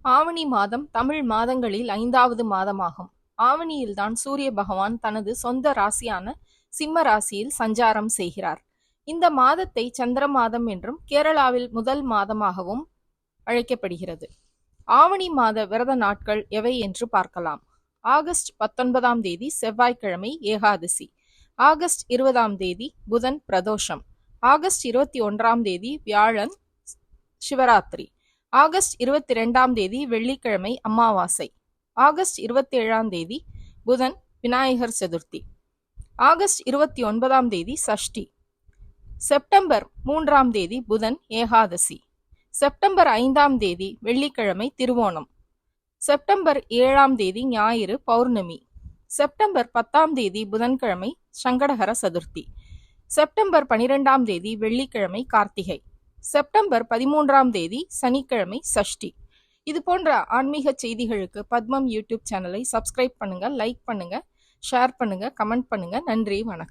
ஆவணி மாதம் தமிழ் மாதங்களில் 5வது மாதமாகும். ஆவணியில்தான் சூரிய பகவான் தனது சொந்த ராசியான சிம்ம ராசியில் சஞ்சாரம் செய்கிறார். இந்த மாதத்தை சந்திர மாதம் என்றும் கேரளாவில் முதல் மாதமாகவும் அழைக்கப்படுகிறது. ஆவணி மாத விரத நாட்கள் எவை என்று பார்க்கலாம். ஆகஸ்ட் 19ஆம் தேதி செவ்வாய்க்கிழமை ஏகாதசி. ஆகஸ்ட் 20ஆம் தேதி புதன் பிரதோஷம். ஆகஸ்ட் 21ஆம் தேதி வியாழன் சிவராத்திரி. ஆகஸ்ட் 22ஆம் தேதி வெள்ளிக்கிழமை அமாவாசை. ஆகஸ்ட் 27ஆம் தேதி புதன் விநாயகர் சதுர்த்தி. ஆகஸ்ட் 29ஆம் தேதி சஷ்டி. செப்டம்பர் 3ஆம் தேதி புதன் ஏகாதசி. செப்டம்பர் 5ஆம் தேதி வெள்ளிக்கிழமை திருவோணம். செப்டம்பர் 7ஆம் தேதி ஞாயிறு பௌர்ணமி. செப்டம்பர் 10ஆம் தேதி புதன்கிழமை சங்கடஹர சதுர்த்தி. செப்டம்பர் 12ஆம் தேதி வெள்ளிக்கிழமை கார்த்திகை. செப்டம்பர் 13ஆம் தேதி சனிக்கிழமை சஷ்டி. இது போன்ற ஆன்மீக செய்திகளுக்கு பத்மம் யூடியூப் சேனலை சப்ஸ்கிரைப் பண்ணுங்க, லைக் பண்ணுங்க, ஷேர் பண்ணுங்க, கமெண்ட் பண்ணுங்க. நன்றி, வணக்கம்.